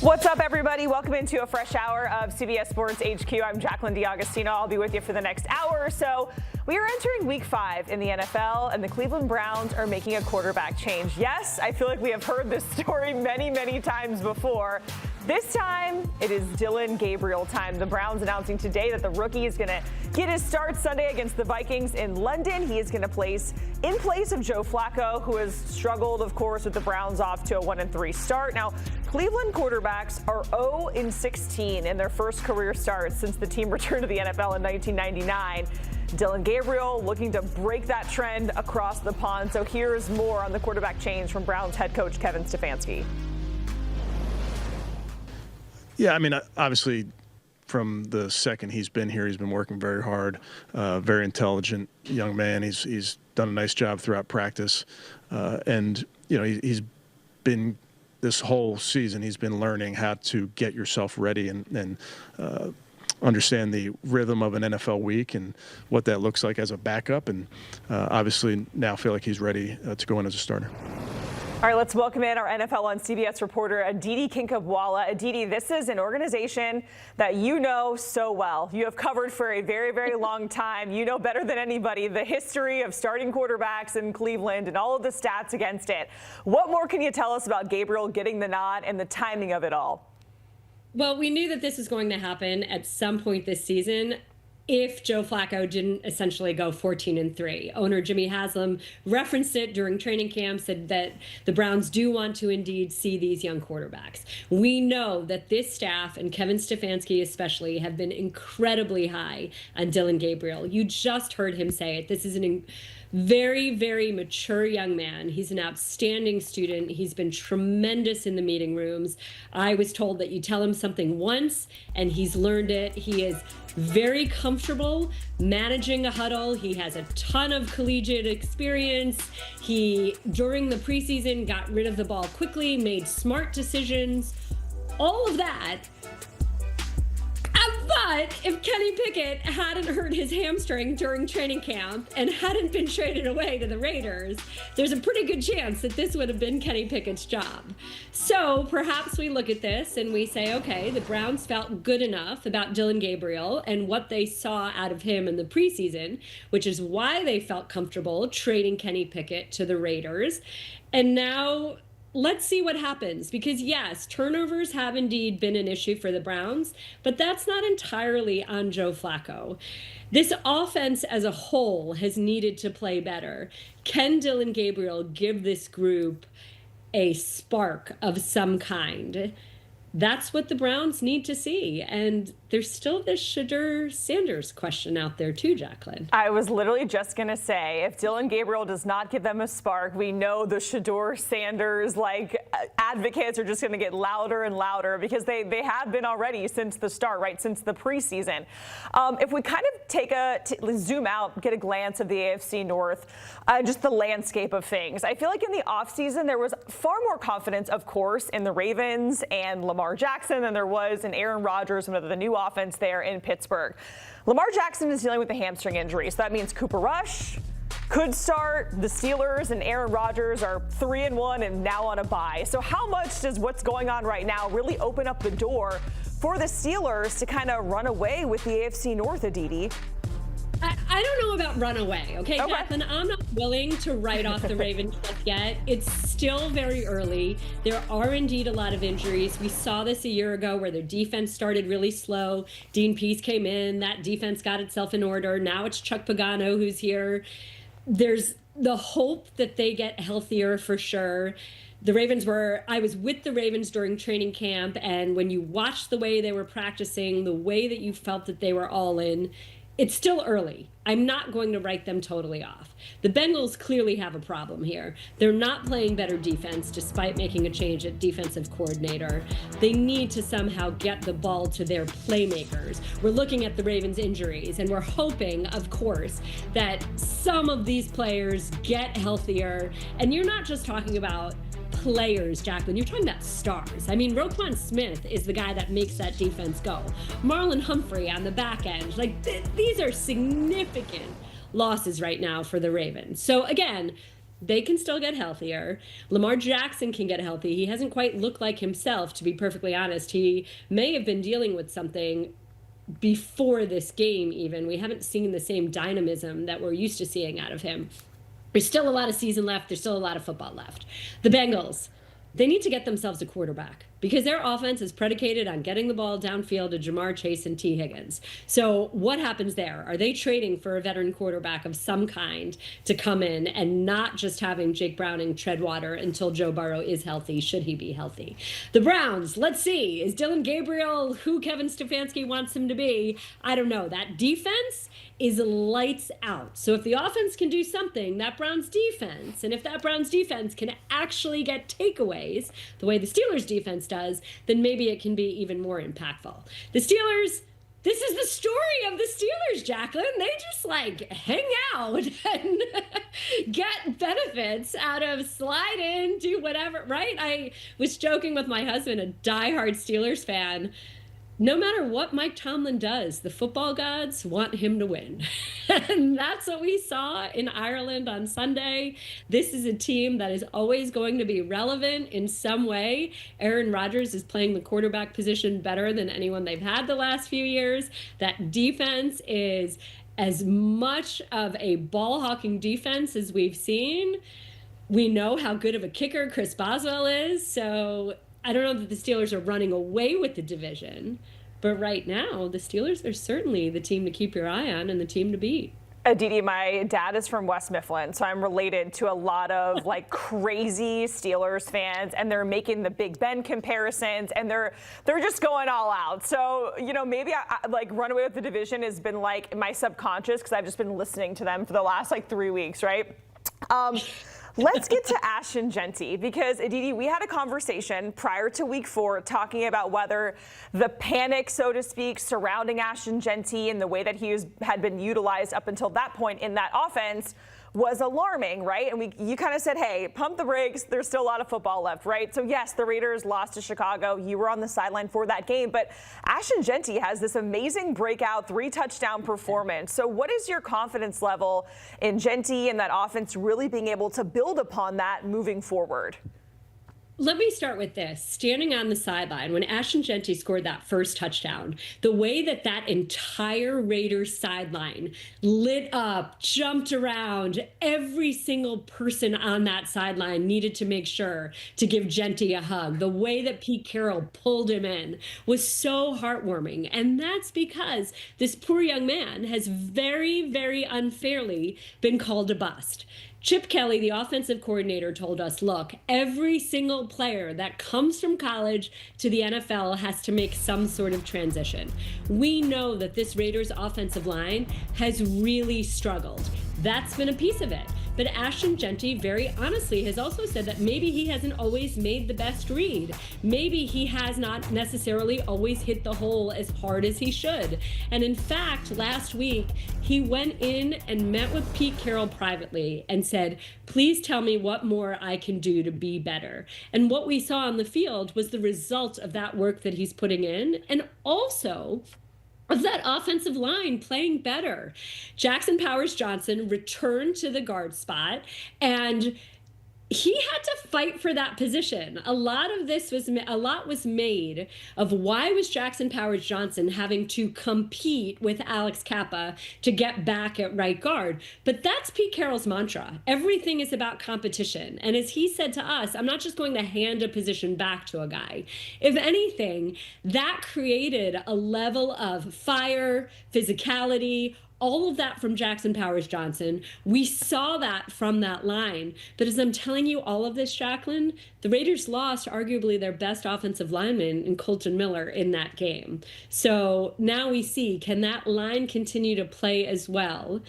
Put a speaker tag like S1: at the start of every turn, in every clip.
S1: What's up, everybody? Welcome into a fresh hour of CBS Sports HQ. I'm Jacqueline D'Agostino. I'll be with you for the next hour or so. We are entering week 5 in the NFL, and the Cleveland Browns are making a quarterback change. Yes, I feel like we have heard this story many, many times before. This time, it is Dillon Gabriel time. The Browns announcing today that the rookie is going to get his start Sunday against the Vikings in London. He is going to place in place of Joe Flacco, who has struggled, of course, with the Browns off to a 1-3 start. Now, Cleveland quarterbacks are 0-16 in their first career start since the team returned to the NFL in 1999. Dillon Gabriel looking to break that trend across the pond. So here's more on the quarterback change from Browns head coach Kevin Stefanski.
S2: Yeah, I mean, obviously, from the second he's been here, he's been working very hard, very intelligent young man. He's done a nice job throughout practice. And, you know, he's been this whole season, he's been learning how to get yourself ready and understand the rhythm of an NFL week and what that looks like as a backup. And obviously now feel like he's ready to go in as a starter.
S1: All right, let's welcome in our NFL on CBS reporter, Aditi Kinkhabwala. Aditi, this is an organization that you know so well. You have covered for a very, very long time. You know better than anybody the history of starting quarterbacks in Cleveland and all of the stats against it. What more can you tell us about Gabriel getting the nod and the timing of it all?
S3: Well, we knew that this was going to happen at some point this season if Joe Flacco didn't essentially go 14-3. Owner Jimmy Haslam referenced it during training camp, said that the Browns do want to indeed see these young quarterbacks. We know that this staff, and Kevin Stefanski especially, have been incredibly high on Dillon Gabriel. You just heard him say it. This is an very, very mature young man. He's an outstanding student. He's been tremendous in the meeting rooms. I was told that you tell him something once and he's learned it. He is very comfortable managing a huddle. He has a ton of collegiate experience. He, during the preseason, got rid of the ball quickly, made smart decisions, all of that. But if Kenny Pickett hadn't hurt his hamstring during training camp and hadn't been traded away to the Raiders, there's a pretty good chance that this would have been Kenny Pickett's job. So perhaps we look at this and we say, okay, the Browns felt good enough about Dillon Gabriel and what they saw out of him in the preseason, which is why they felt comfortable trading Kenny Pickett to the Raiders. And now let's see what happens, because yes, turnovers have indeed been an issue for the Browns, but that's not entirely on Joe Flacco. This offense as a whole has needed to play better. Can Dillon Gabriel give this group a spark of some kind? That's what the Browns need to see. And there's still this Shedeur Sanders question out there too, Jacqueline.
S1: I was literally just going to say, if Dillon Gabriel does not give them a spark, we know the Shedeur Sanders advocates are just going to get louder and louder, because they have been already since the start, right, since the preseason. If we kind of zoom out, get a glance of the AFC North, just the landscape of things. I feel like in the offseason there was far more confidence, of course, in the Ravens and Lamar Jackson than there was in Aaron Rodgers and the new offense there in Pittsburgh. Lamar Jackson is dealing with a hamstring injury, so that means Cooper Rush could start. The Steelers and Aaron Rodgers are 3-1 and now on a bye. So how much does what's going on right now really open up the door for the Steelers to kind of run away with the AFC North, Aditi?
S3: I don't know about run away, okay, Jacqueline? I'm not willing to write off the Ravens just yet. It's still very early. There are indeed a lot of injuries. We saw this a year ago where their defense started really slow. Dean Pease came in. That defense got itself in order. Now it's Chuck Pagano who's here. There's the hope that they get healthier for sure. I was with the Ravens during training camp, and when you watched the way they were practicing, the way that you felt that they were all in, it's still early. I'm not going to write them totally off. The Bengals clearly have a problem here. They're not playing better defense despite making a change at defensive coordinator. They need to somehow get the ball to their playmakers. We're looking at the Ravens' injuries, and we're hoping, of course, that some of these players get healthier. And you're not just talking about players, Jacqueline. You're talking about stars. I mean, Roquan Smith is the guy that makes that defense go. Marlon Humphrey on the back end. These are significant losses right now for the Ravens. So again, they can still get healthier. Lamar Jackson can get healthy. He hasn't quite looked like himself, to be perfectly honest. He may have been dealing with something before this game even. We haven't seen the same dynamism that we're used to seeing out of him. There's still a lot of season left. There's still a lot of football left. The Bengals, they need to get themselves a quarterback because their offense is predicated on getting the ball downfield to Jamar Chase and T. Higgins. So what happens there? Are they trading for a veteran quarterback of some kind to come in and not just having Jake Browning tread water until Joe Burrow is healthy, should he be healthy? The Browns, let's see. Is Dillon Gabriel who Kevin Stefanski wants him to be? I don't know. That defense is lights out. So if the offense can do something, that Browns defense, and if that Browns defense can actually get takeaways the way the Steelers defense does, then maybe it can be even more impactful. The Steelers, this is the story of the Steelers, Jacqueline. They just like hang out and get benefits out of slide in, do whatever, right? I was joking with my husband, a diehard Steelers fan. No matter what Mike Tomlin does, the football gods want him to win. And that's what we saw in Ireland on Sunday. This is a team that is always going to be relevant in some way. Aaron Rodgers is playing the quarterback position better than anyone they've had the last few years. That defense is as much of a ball-hawking defense as we've seen. We know how good of a kicker Chris Boswell is, so I don't know that the Steelers are running away with the division, but right now the Steelers are certainly the team to keep your eye on and the team to beat.
S1: Aditi, my dad is from West Mifflin, so I'm related to a lot of like crazy Steelers fans, and they're making the Big Ben comparisons, and they're just going all out. So, you know, maybe I like run away with the division has been like my subconscious because I've just been listening to them for the last like 3 weeks, right? Let's get to Ashton Jeanty because, Aditi, we had a conversation prior to week 4 talking about whether the panic, so to speak, surrounding Ashton Jeanty and the way that he had been utilized up until that point in that offense was alarming, right? And you kind of said, hey, pump the brakes. There's still a lot of football left, right? So, yes, the Raiders lost to Chicago. You were on the sideline for that game. But Ashton Jeanty has this amazing breakout 3-touchdown performance. So what is your confidence level in Jeanty and that offense really being able to build upon that moving forward?
S3: Let me start with this. Standing on the sideline, when Ashton Jeanty scored that first touchdown, the way that that entire Raiders sideline lit up, jumped around, every single person on that sideline needed to make sure to give Jeanty a hug. The way that Pete Carroll pulled him in was so heartwarming. And that's because this poor young man has very, very unfairly been called a bust. Chip Kelly, the offensive coordinator, told us, look, every single player that comes from college to the NFL has to make some sort of transition. We know that this Raiders offensive line has really struggled. That's been a piece of it. But Ashton Jeanty, very honestly, has also said that maybe he hasn't always made the best read. Maybe he has not necessarily always hit the hole as hard as he should. And in fact, last week, he went in and met with Pete Carroll privately and said, please tell me what more I can do to be better. And what we saw on the field was the result of that work that he's putting in, and also of that offensive line playing better. Jackson Powers-Johnson returned to the guard spot, and he had to fight for that position. A lot was made of why was Jackson Powers-Johnson having to compete with Alex Kappa to get back at right guard. But that's Pete Carroll's mantra. Everything is about competition. And as he said to us, I'm not just going to hand a position back to a guy. If anything, that created a level of fire, physicality, all of that from Jackson Powers-Johnson. We saw that from that line. But as I'm telling you all of this, Jacqueline, the Raiders lost arguably their best offensive lineman in Colton Miller in that game. So now we see, can that line continue to play as well?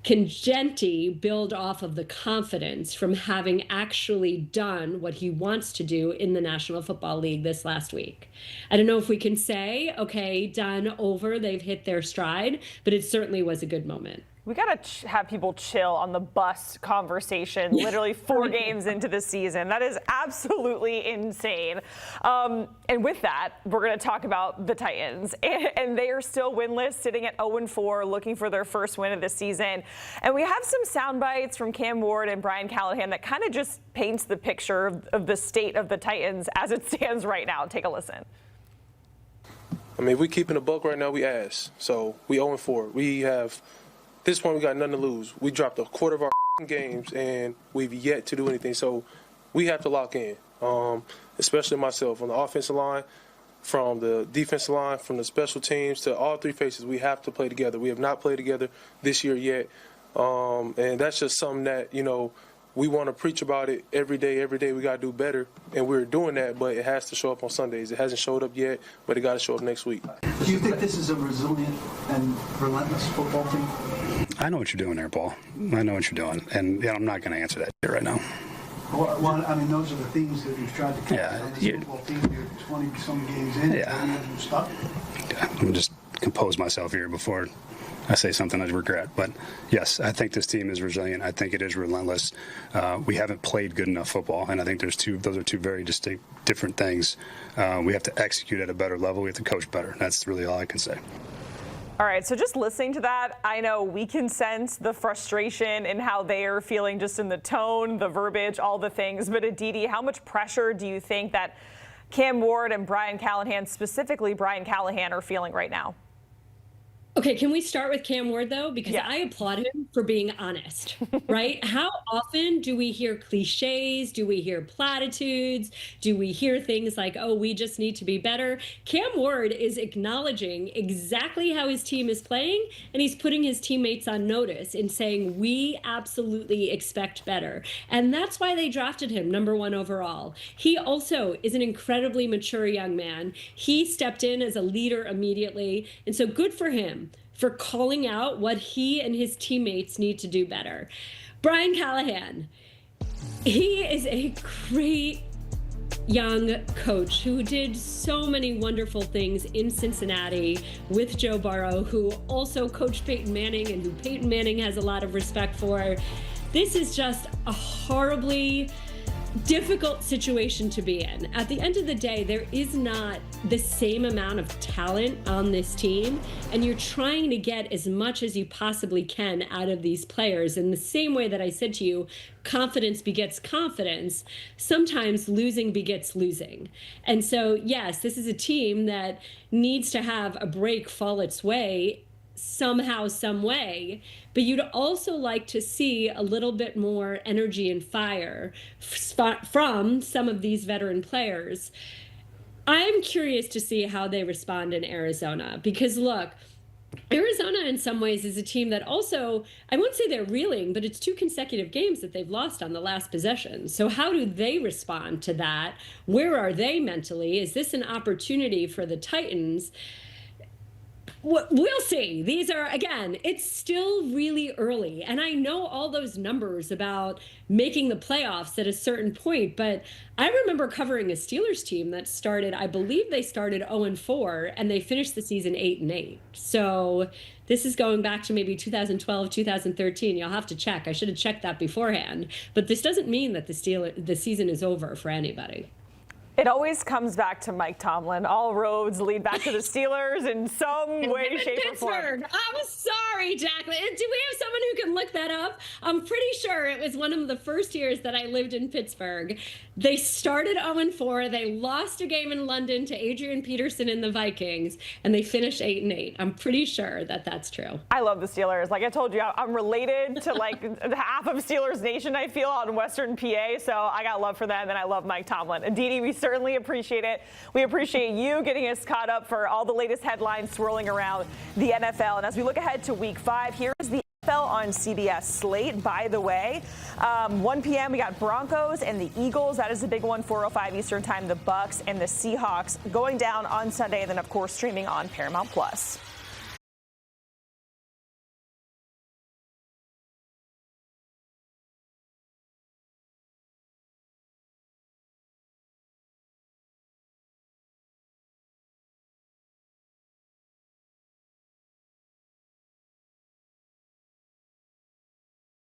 S3: Can Jeanty build off of the confidence from having actually done what he wants to do in the National Football League this last week? I don't know if we can say, okay, done, over, they've hit their stride, but it certainly was a good moment.
S1: We got to have people chill on the bus conversation, literally 4 games into the season. That is absolutely insane. And with that, we're going to talk about the Titans. And they are still winless, sitting at 0-4, looking for their first win of the season. And we have some sound bites from Cam Ward and Brian Callahan that kind of just paints the picture of the state of the Titans as it stands right now. Take a listen.
S4: I mean, if we keeping a buck right now, we ass. So we 0-4. We have... At this point, we got nothing to lose. We dropped a quarter of our games, and we've yet to do anything. So we have to lock in, especially myself. On the offensive line, from the defensive line, from the special teams to all 3 faces, we have to play together. We have not played together this year yet. And that's just something that, we want to preach about it every day. Every day we got to do better, and we're doing that, but it has to show up on Sundays. It hasn't showed up yet, but it got to show up next week.
S5: Do you think this is a resilient and relentless football team?
S6: I know what you're doing there, Paul. I know what you're doing, and I'm not going to answer that right now.
S5: Well, I mean, those are the things that you've tried to catch on this football team. You're 20-some games in, and you're stuck.
S6: I'm going to just compose myself here before I say something I regret. But, yes, I think this team is resilient. I think it is relentless. We haven't played good enough football, and I think those are 2 very distinct, different things. We have to execute at a better level. We have to coach better. That's really all I can say.
S1: All right, so just listening to that, I know we can sense the frustration and how they are feeling just in the tone, the verbiage, all the things. But Aditi, how much pressure do you think that Cam Ward and Brian Callahan, specifically Brian Callahan, are feeling right now?
S3: Okay, can we start with Cam Ward, though? Because I applaud him for being honest, right? How often do we hear cliches? Do we hear platitudes? Do we hear things like, oh, we just need to be better? Cam Ward is acknowledging exactly how his team is playing, and he's putting his teammates on notice in saying, we absolutely expect better. And that's why they drafted him #1 overall. He also is an incredibly mature young man. He stepped in as a leader immediately, and so good for him for calling out what he and his teammates need to do better. Brian Callahan, he is a great young coach who did so many wonderful things in Cincinnati with Joe Burrow, who also coached Peyton Manning and who Peyton Manning has a lot of respect for. This is just a horribly difficult situation to be in. At the end of the day, there is not the same amount of talent on this team, and you're trying to get as much as you possibly can out of these players. In the same way that I said to you, confidence begets confidence, sometimes losing begets losing. And so, yes, this is a team that needs to have a break fall its way somehow, some way, but you'd also like to see a little bit more energy and fire from some of these veteran players. I'm curious to see how they respond in Arizona, because look, Arizona in some ways is a team that also, I won't say they're reeling, but it's 2 consecutive games that they've lost on the last possession. So how do they respond to that? Where are they mentally? Is this an opportunity for the Titans? We'll see. These are, again, it's still really early. And I know all those numbers about making the playoffs at a certain point, but I remember covering a Steelers team that started, I believe they started 0-4, and they finished the season 8-8. So this is going back to maybe 2012, 2013. You'll have to check. I should have checked that beforehand. But this doesn't mean that the season is over for anybody.
S1: It always comes back to Mike Tomlin. All roads lead back to the Steelers in some way, shape, or form.
S3: I'm sorry, Jacqueline. Do we have someone who can look that up? I'm pretty sure it was one of the first years that I lived in Pittsburgh. They started 0-4. They lost a game in London to Adrian Peterson and the Vikings, and they finished 8-8. I'm pretty sure that that's true.
S1: I love the Steelers. Like I told you, I'm related to like half of Steelers Nation, I feel, out in Western PA. So I got love for them, and I love Mike Tomlin. Aditi, we certainly appreciate it. We appreciate you getting us caught up for all the latest headlines swirling around the NFL. And as we look ahead to Week 5, here's the NFL on CBS slate. By the way, 1 p.m. we got Broncos and the Eagles. That is the big one. 4:05 Eastern Time. The Bucks and the Seahawks going down on Sunday. And then, of course, streaming on Paramount+.